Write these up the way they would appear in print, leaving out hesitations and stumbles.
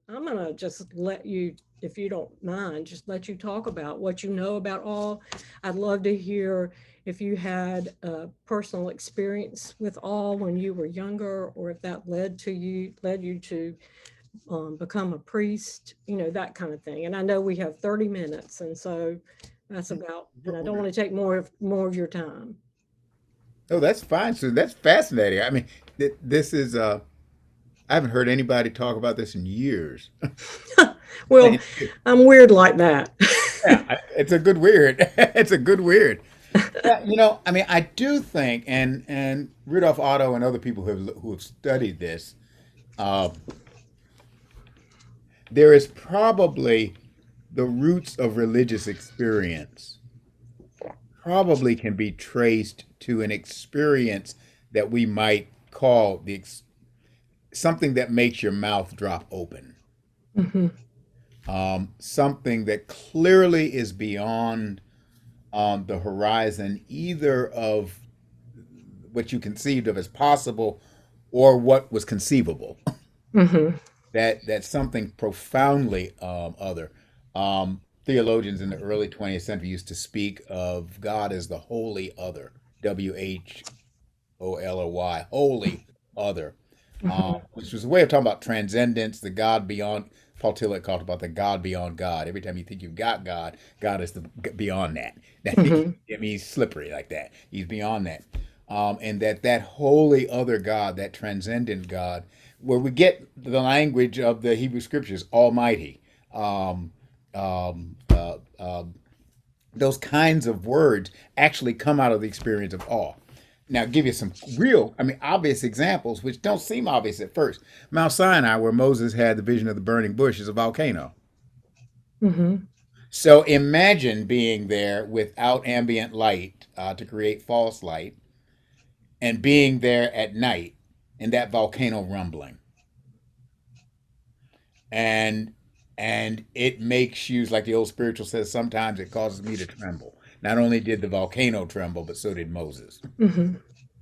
I'm going to just let you, if you don't mind, just let you talk about what you know about all. I'd love to hear if you had a personal experience with all when you were younger, or if that led you to become a priest, that kind of thing. And I know we have 30 minutes, and so that's about, and I don't want to take more of your time. Oh, that's fine. So that's fascinating. I mean, this is I haven't heard anybody talk about this in years. Well, I'm weird like that. Yeah, it's a good weird. It's a good weird. Yeah, I mean, I do think, and Rudolph Otto and other people who have studied this, uh, there is probably the roots of religious experience probably can be traced to an experience that we might call something that makes your mouth drop open. Hmm. Something that clearly is beyond the horizon, either of what you conceived of as possible or what was conceivable. Hmm. That's something profoundly other. Theologians in the early 20th century used to speak of God as the holy other, WHOLOY, holy other, Hmm. which was a way of talking about transcendence, the God beyond. Paul Tillich talked about the God beyond God. Every time you think you've got God, God is beyond that. I Hmm. mean, he's slippery like that. He's beyond that. And that holy other God, that transcendent God, where we get the language of the Hebrew Scriptures, Almighty, um, um, uh, uh, those kinds of words actually come out of the experience of awe. Now, give you some real, I mean, obvious examples, which don't seem obvious at first. Mount Sinai, where Moses had the vision of the burning bush, is a volcano. Hmm. So imagine being there without ambient light to create false light, and being there at night and that volcano rumbling. And it makes you, like the old spiritual says, sometimes it causes me to tremble. Not only did the volcano tremble, but so did Moses. Hmm.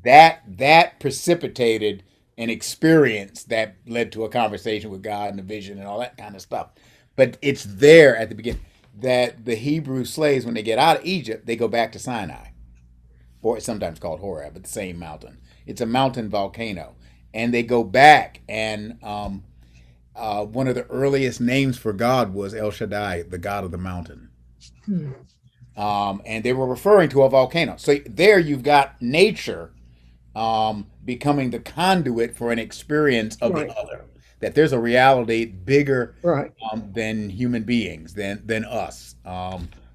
That precipitated an experience that led to a conversation with God and a vision and all that kind of stuff. But it's there at the beginning that the Hebrew slaves, when they get out of Egypt, they go back to Sinai, or it's sometimes called Horeb, but the same mountain. It's a mountain volcano, and they go back, and one of the earliest names for God was El Shaddai, the God of the mountain. And they were referring to a volcano. So there you've got nature becoming the conduit for an experience of the Right. other. That there's a reality bigger Right. than human beings, than us.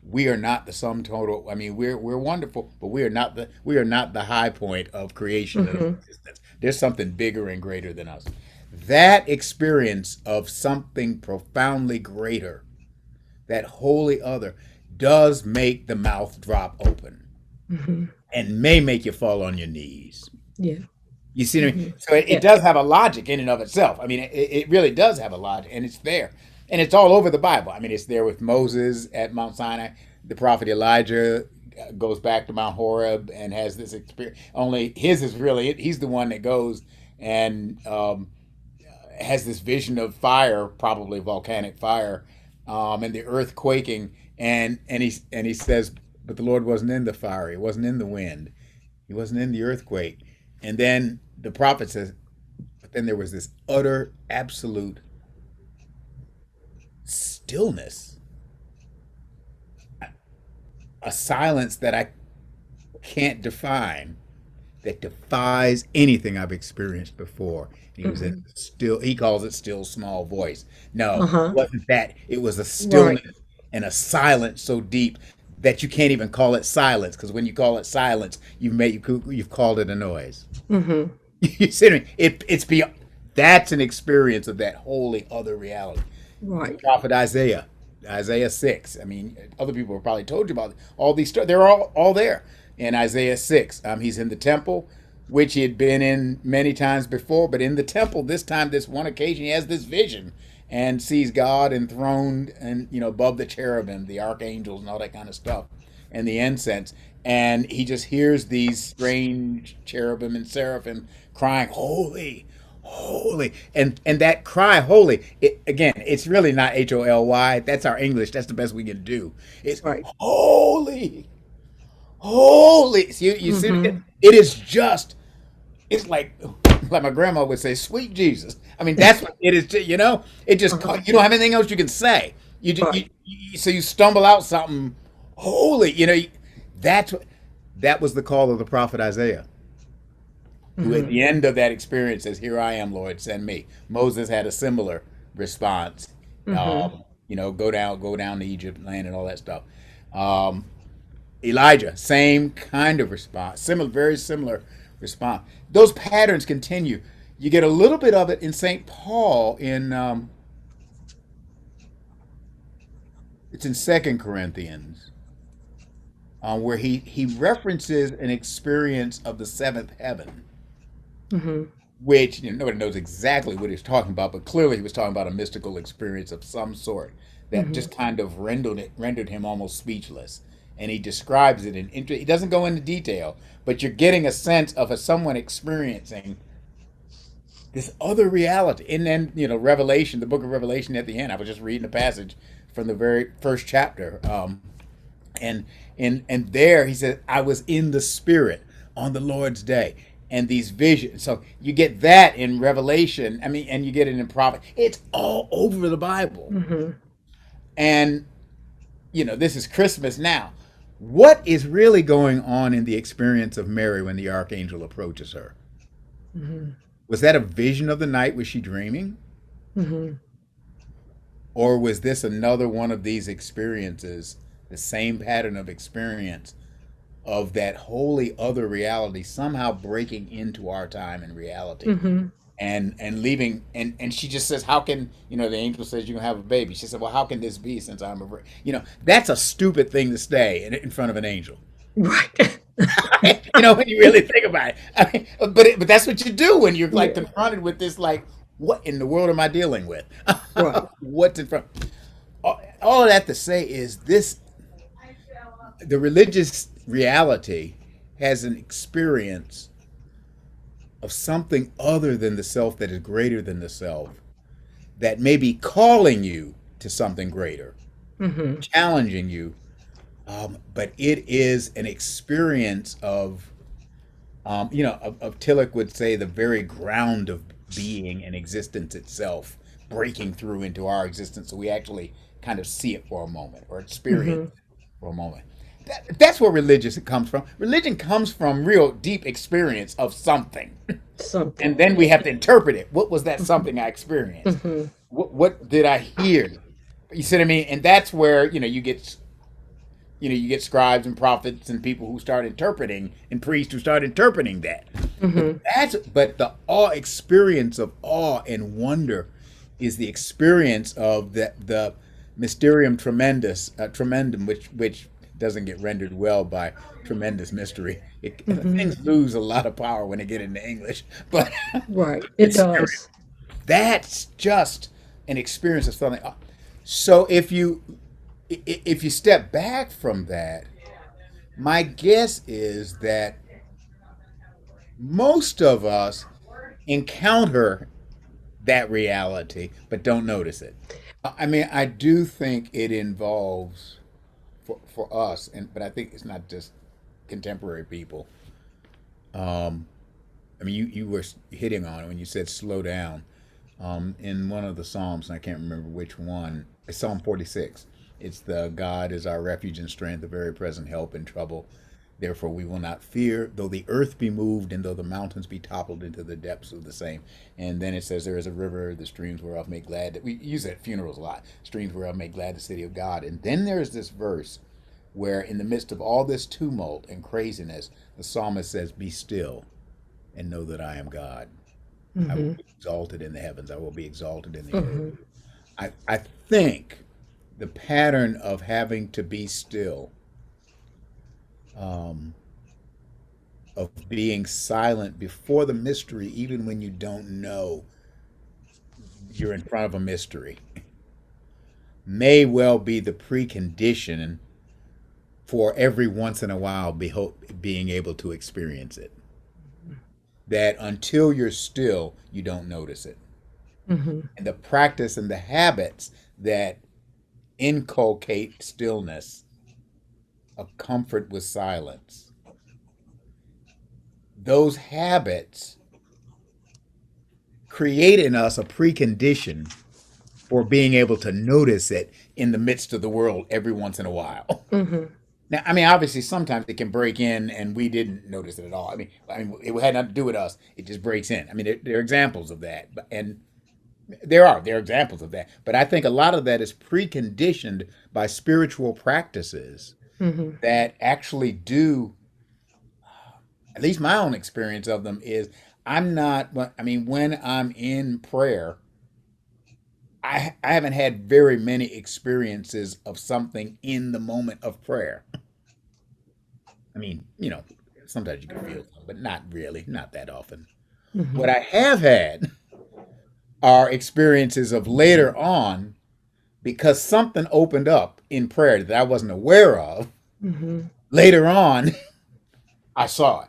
We are not the sum total. I mean, we're wonderful, but we are not the high point of creation and of Hmm. existence. There's something bigger and greater than us. That experience of something profoundly greater, that holy other, does make the mouth drop open Hmm. and may make you fall on your knees. Yeah. You see what I mean? Hmm. So it Yeah. does have a logic in and of itself. I mean, it really does have a logic, and it's there. And it's all over the Bible. I mean, it's there with Moses at Mount Sinai. The prophet Elijah goes back to Mount Horeb and has this experience. Only his is really, he's the one that goes and has this vision of fire, probably volcanic fire, and the earth quaking. And he says, but the Lord wasn't in the fire. He wasn't in the wind. He wasn't in the earthquake. And then the prophet says, but then there was this utter, absolute stillness, a silence that I can't define, that defies anything I've experienced before. He was in Hmm. still, he calls it still small voice. No, it Uh-huh. wasn't that. It was a Right. stillness and a silence so deep that you can't even call it silence, because when you call it silence, you've called it a noise. Hmm. You see what I mean? It's beyond. That's an experience of that holy other reality. The Right. prophet Isaiah, Isaiah 6. I mean, other people have probably told you about all these stories. They're all there in Isaiah 6. He's in the temple, which he had been in many times before, but in the temple this time, this one occasion, he has this vision and sees God enthroned and above the cherubim, the archangels, and all that kind of stuff, and the incense. And he just hears these strange cherubim and seraphim crying, "Holy, holy, and that cry, holy. Again, it's really not Holy. That's our English. That's the best we can do. It's Right. holy, holy. So you see, Mm-hmm. it is just. It's like my grandma would say, "Sweet Jesus." I mean, that's what it is. You know, it just Uh-huh. you don't have anything else you can say. Right. So you stumble out something holy. You know, that's what that was the call of the prophet Isaiah, who at Mm-hmm. the end of that experience says, "Here I am, Lord, send me." Moses had a similar response. Mm-hmm. Go down to Egypt land and all that stuff. Um, Elijah, same kind of response, very similar response. Those patterns continue. You get a little bit of it in Saint Paul in it's in Second Corinthians, where he references an experience of the seventh heaven, Mm-hmm. which nobody knows exactly what he's talking about, but clearly he was talking about a mystical experience of some sort that Mm-hmm. just kind of rendered him almost speechless. And he describes it he doesn't go into detail, but you're getting a sense of someone experiencing this other reality. And then Revelation, the book of Revelation at the end. I was just reading a passage from the very first chapter, and and there he said, "I was in the Spirit on the Lord's day." And these visions. So you get that in Revelation. I mean, and you get it in Prophet. It's all over the Bible. Mm-hmm. And this is Christmas now. What is really going on in the experience of Mary when the archangel approaches her? Mm-hmm. Was that a vision of the night? Was she dreaming? Mm-hmm. Or was this another one of these experiences, the same pattern of experience of that holy other reality somehow breaking into our time and reality? Mm-hmm. And leaving, and she just says, how can the angel says you can have a baby? She said, well, how can this be since I'm that's a stupid thing to say in front of an angel. Right. When you really think about it. I mean, but that's what you do when you're like Yeah. confronted with this, like, what in the world am I dealing with? Right. What's in front? All of that to say is this: the religious reality has an experience of something other than the self, that is greater than the self, that may be calling you to something greater, Mm-hmm. challenging you, but it is an experience of of Tillich would say the very ground of being and existence itself breaking through into our existence, so we actually kind of see it for a moment or experience Mm-hmm. it for a moment. That's where religion comes from. Religion comes from real deep experience of something, Something. and then we have to interpret it. What was that something I experienced? Mm-hmm. What did I hear? You see what I mean? And that's where you get scribes and prophets and people who start interpreting, and priests who start interpreting that. But Mm-hmm. the awe experience of awe and wonder is the experience of the mysterium tremendum, which doesn't get rendered well by tremendous mystery. Mm-hmm. Things lose a lot of power when they get into English, but Right. It mysterium, does. that's just an experience of something. So if you step back from that, my guess is that most of us encounter that reality but don't notice it. I mean, I do think it involves for us, but I think it's not just contemporary people. Um, I mean, you were hitting on it when you said slow down. In one of the Psalms, and I can't remember which one, it's Psalm 46. It's the God is our refuge and strength, the very present help in trouble. Therefore, we will not fear, though the earth be moved, and though the mountains be toppled into the depths of the same. And then it says, there is a river, the streams whereof make glad. We use it at funerals a lot. Streams whereof make glad the city of God. And then there's this verse where, in the midst of all this tumult and craziness, the psalmist says, be still and know that I am God. I will Mm-hmm. be exalted in the heavens. I will be exalted in the earth. Mm-hmm. I think the pattern of having to be still, um, of being silent before the mystery, even when you don't know you're in front of a mystery, may well be the precondition for every once in a while being able to experience it. that until you're still, you don't notice it. Mm-hmm. And the practice and the habits that inculcate stillness, a comfort with silence, those habits create in us a precondition for being able to notice it in the midst of the world every once in a while. Mm-hmm. Now, I mean, obviously, sometimes it can break in and we didn't notice it at all. I mean, it had nothing to do with us. It just breaks in. I mean, there are examples of that, and there are examples of that. But I think a lot of that is preconditioned by spiritual practices Mm-hmm. that actually do. At least my own experience of them is I'm not. I mean, when I'm in prayer, I haven't had very many experiences of something in the moment of prayer. I mean, sometimes you can feel them, but not really, not that often. Mm-hmm. What I have had are experiences of later on because something opened up in prayer that I wasn't aware of. Mm-hmm. Later on, I saw it.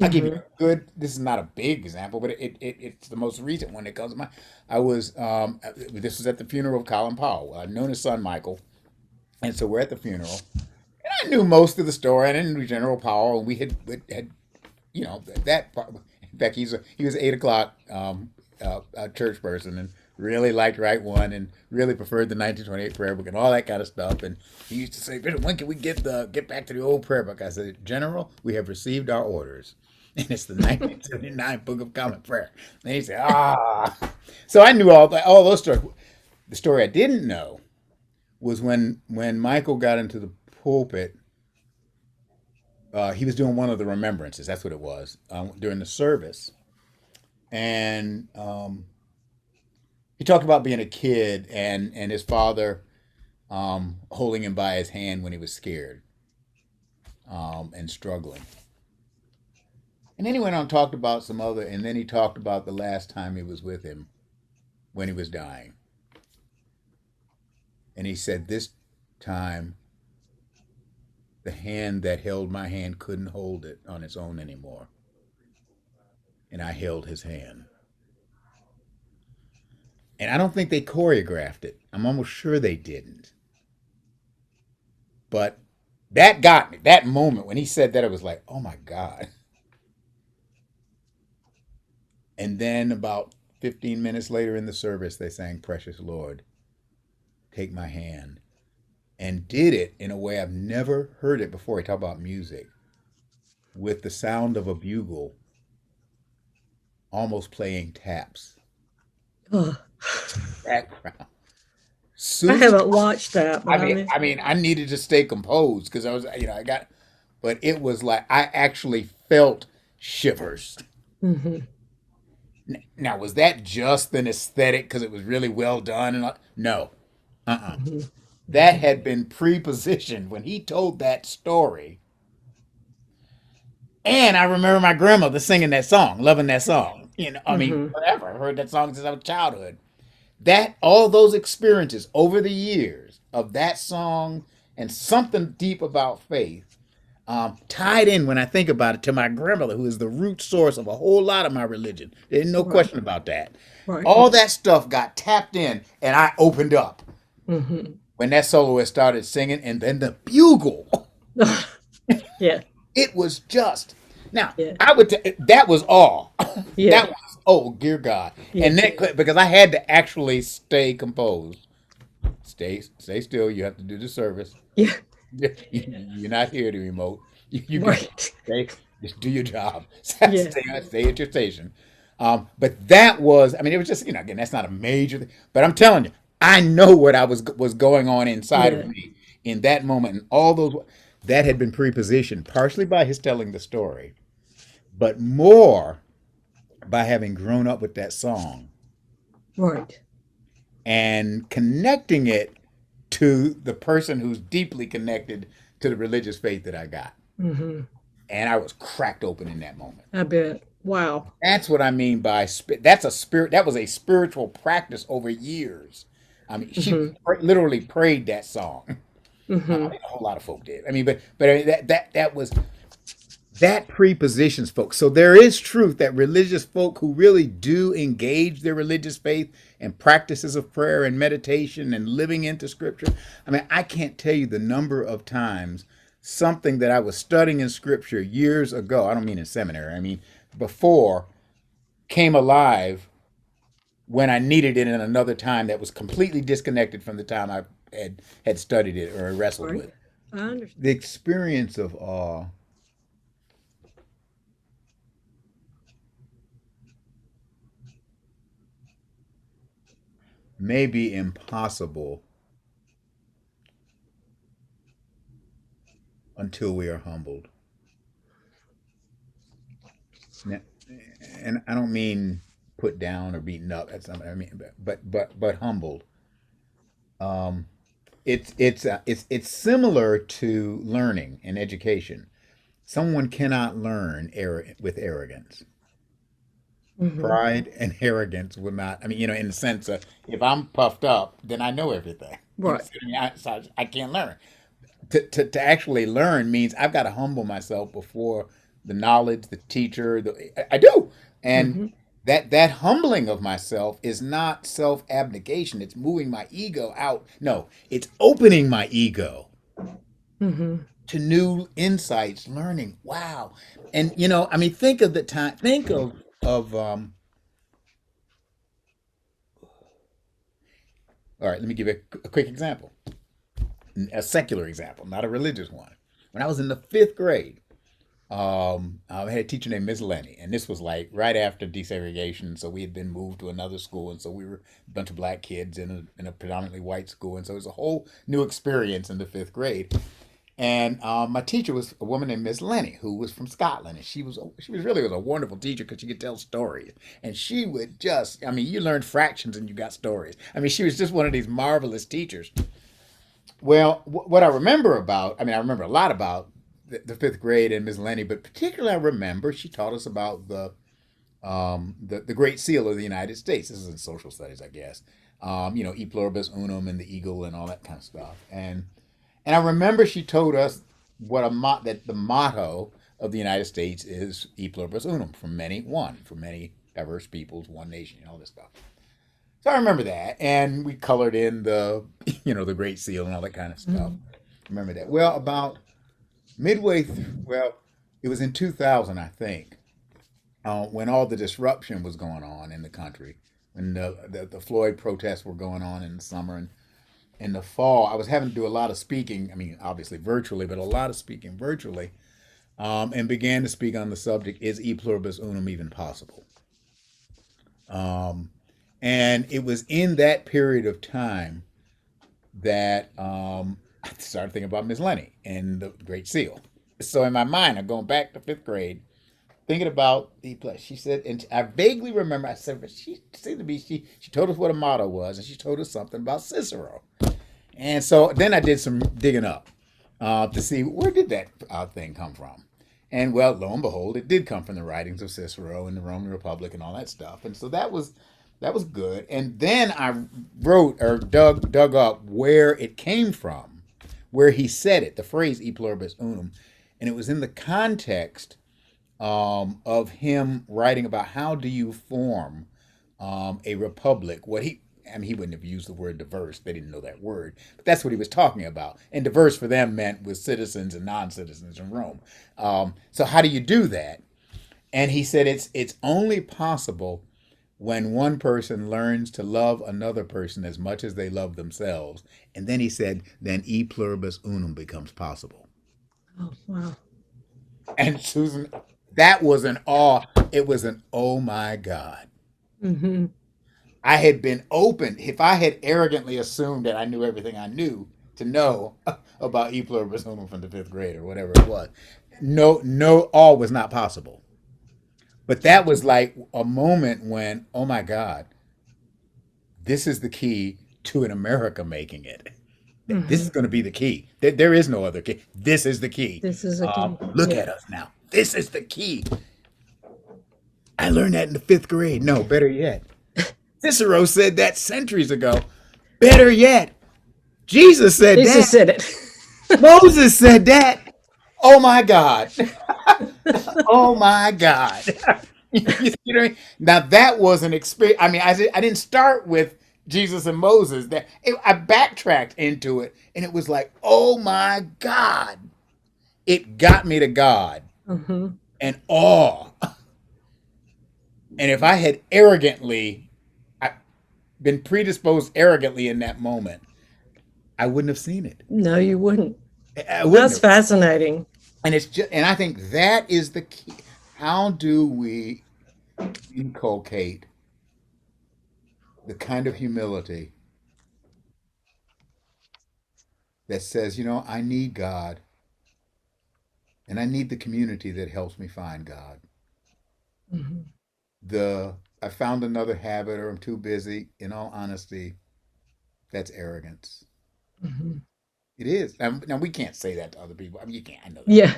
I'll give you Mm-hmm. a good. This is not a big example, but it's the most recent one that comes to mind. I was this was at the funeral of Colin Powell. I've known his son Michael, and so we're at the funeral. And I knew most of the story. I didn't know General Powell, and we had that part. In fact, he was 8 o'clock a church person and really liked Right One and really preferred the 1928 prayer book and all that kind of stuff. And he used to say, "Bishop, when can we get back to the old prayer book?" I said, "General, we have received our orders." And it's the 1979 Book of Common Prayer. And he said, "Ah." So I knew all those stories. The story I didn't know was when Michael got into the pulpit. He was doing one of the remembrances. That's what it was during the service, and he talked about being a kid and his father holding him by his hand when he was scared and struggling. And then he went on and talked about some other, and then he talked about the last time he was with him when he was dying. And he said, "This time, the hand that held my hand couldn't hold it on its own anymore. And I held his hand." And I don't think they choreographed it. I'm almost sure they didn't. But that got me. That moment when he said that, it was like, oh my God. And then about 15 minutes later in the service, they sang Precious Lord, Take My Hand. And did it in a way I've never heard it before. He talked about music with the sound of a bugle almost playing taps. Oh, Background. I Susan, haven't watched that, but I mean, I mean, I needed to stay composed because I was, I got, but it was like I actually felt shivers. mm-hmm. Now, was that just an aesthetic because it was really well done? No, Mm-hmm. that had been pre-positioned when he told that story. And I remember my grandmother singing that song, loving that song. I mean, Mm-hmm. forever. I heard that song since I was childhood. That all those experiences over the years of that song and something deep about faith tied in when I think about it to my grandmother, who is the root source of a whole lot of my religion. There's no Right. question about that. Right. All that stuff got tapped in, and I opened up Mm-hmm. when that soloist started singing, and then the bugle. Yeah. It was just now. Yeah. That was all. Yeah. That was oh dear God, Yeah. and then because I had to actually stay composed. Stay still. You have to do the service. Yeah. You're not here to emote. You can Right. stay, just do your job. Yeah. Stay at your station. But that was, I mean, it was just, again, that's not a major thing. But I'm telling you, I know what I was going on inside Yeah. of me in that moment, and all those that had been prepositioned partially by his telling the story, but more by having grown up with that song Right. and connecting it to the person who's deeply connected to the religious faith that I got. Mm-hmm. And I was cracked open in that moment. I bet. Wow. That's what I mean by that's a spirit. That was a spiritual practice over years. I mean, she Mm-hmm. literally prayed that song. I Mm-hmm. mean, a whole lot of folk did. I mean, but I mean, that was that prepositions folks. So there is truth that religious folk who really do engage their religious faith and practices of prayer and meditation and living into scripture. I mean, I can't tell you the number of times something that I was studying in scripture years ago, I don't mean in seminary, I mean before, came alive when I needed it in another time that was completely disconnected from the time I had studied it or wrestled with Right. it. I understand. The experience of awe may be impossible until we are humbled. Now, and I don't mean put down or beaten up. That's not, I mean, but humbled. Um, it's similar to learning and education. Someone cannot learn with arrogance. Hmm. Pride and arrogance will not. I mean, in the sense of if I'm puffed up, then I know everything. Right. I mean, I can't learn. To actually learn means I've got to humble myself before the knowledge, the teacher. I do, and Hmm. that humbling of myself is not self abnegation. It's moving my ego out. No, it's opening my ego Hmm. to new insights, learning. Wow, and I mean, think of the time. Think of. All right, let me give you a quick example, a secular example, not a religious one. When I was in the fifth grade, I had a teacher named Miss Lenny, and this was like right after desegregation. So we had been moved to another school, and so we were a bunch of black kids in a predominantly white school, and so it was a whole new experience in the fifth grade. And my teacher was a woman named Miss Lenny, who was from Scotland, and she was really was a wonderful teacher because she could tell stories, and she would just, I mean, you learned fractions and you got stories. I mean, she was just one of these marvelous teachers. Well, what I remember about, I mean, I remember a lot about the fifth grade and Miss Lenny, but particularly I remember she taught us about the Great Seal of the United States. This is in social studies, I guess. E pluribus unum and the eagle and all that kind of stuff. And I remember she told us that the motto of the United States is e pluribus unum, from many diverse peoples, one nation, and all this stuff. So I remember that, and we colored in the Great Seal and all that kind of stuff. Hmm. Remember that. Well, about midway through, well, it was in 2000, I think, when all the disruption was going on in the country, when the Floyd protests were going on in the summer and in the fall. I was having to do a lot of speaking. I mean, obviously virtually, but a lot of speaking virtually, and began to speak on the subject: is e pluribus unum even possible? Um, and it was in that period of time that I started thinking about Miss Lenny and the Great Seal. So in my mind, I'm going back to fifth grade, thinking about the place. She said, and I vaguely remember, I said, but she seemed to be, she told us what a motto was, and she told us something about Cicero. And so then I did some digging up to see where did that thing come from. And well, lo and behold, it did come from the writings of Cicero and the Roman Republic and all that stuff. And so that was good. And then I wrote or dug up where it came from, where he said it, the phrase "e pluribus unum," and it was in the context of him writing about how do you form a republic. I mean, he wouldn't have used the word diverse. They didn't know that word, but that's what he was talking about. And diverse for them meant with citizens and non-citizens in Rome. So how do you do that? And he said it's only possible when one person learns to love another person as much as they love themselves. And then he said, then e pluribus unum becomes possible. Oh, wow. And Susan, that was an awe. It was an oh my God. Hmm. I had been open. If I had arrogantly assumed that I knew everything I knew to know about e pluribus unum from the fifth grade or whatever it was, no, all was not possible. But that was like a moment when, oh my God, this is the key to an America making it. This Hmm. is going to be the key. There is no other key. This is the key. This is a key. Look Yeah. at us now. This is the key. I learned that in the fifth grade. No, better yet. Cicero said that centuries ago. Better yet, Jesus said Jesus that. said it. Moses said that. Oh my God. Oh my God. You know what I mean? Now that was an experience. I mean, I didn't start with Jesus and Moses. I backtracked into it, and it was like, oh my God, it got me to God Hmm. and awe. And if I had been predisposed arrogantly in that moment, I wouldn't have seen it. No, you wouldn't. I wouldn't That's have. fascinating. And it's just, and I think that is the key. How do we inculcate the kind of humility that says, I need God and I need the community that helps me find God? Hmm. The I found another habit or I'm too busy, in all honesty, that's arrogance. Hmm. It is. Now we can't say that to other people. I mean, you can't. I know that. Yeah,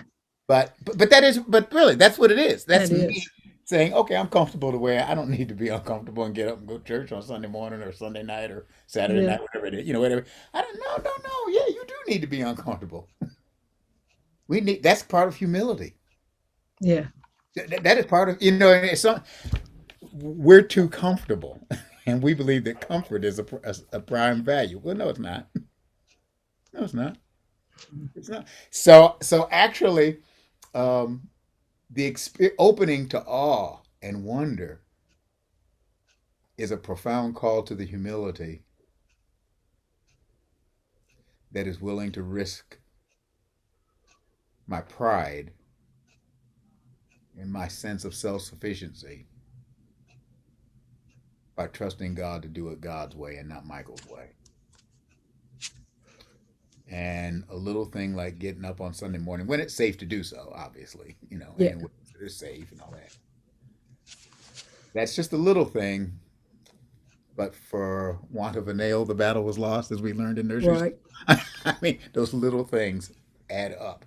But that is. But really, that's what it is. That's that me is. saying, okay, I'm comfortable the way I don't need to be uncomfortable and get up and go to church on Sunday morning or Sunday night or Saturday Yeah, night, whatever it is. Whatever. I don't know. No, no. Yeah, you do need to be uncomfortable. We need. That's part of humility. yeah, That is part of. We're too comfortable, and we believe that comfort is a prime value. Well, no, it's not. No, it's not. It's not. So actually, um, the opening to awe and wonder is a profound call to the humility that is willing to risk my pride and my sense of self-sufficiency by trusting God to do it God's way and not Michael's way. And a little thing like getting up on Sunday morning when it's safe to do so, obviously, yeah, and when it's safe and all that. That's just a little thing, but for want of a nail, the battle was lost, as we learned in nursery right. school. I mean, those little things add up.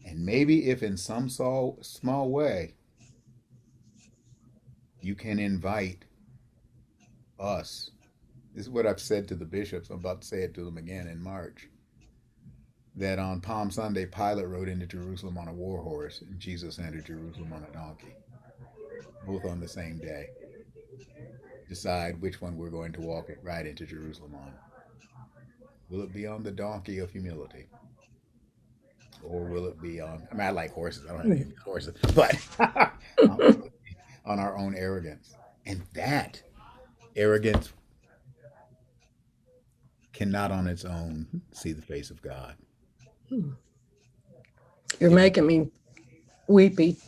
And maybe if in some small way you can invite us, this is what I've said to the bishops, I'm about to say it to them again in March, that on Palm Sunday, Pilate rode into Jerusalem on a war horse and Jesus entered Jerusalem on a donkey, both on the same day. Decide which one we're going to ride into Jerusalem on. Will it be on the donkey of humility? Or will it be on, I mean, I like horses. I don't have any Mm. horses, but on our own arrogance. And that arrogance cannot on its own see the face of God. You're It, making me weepy.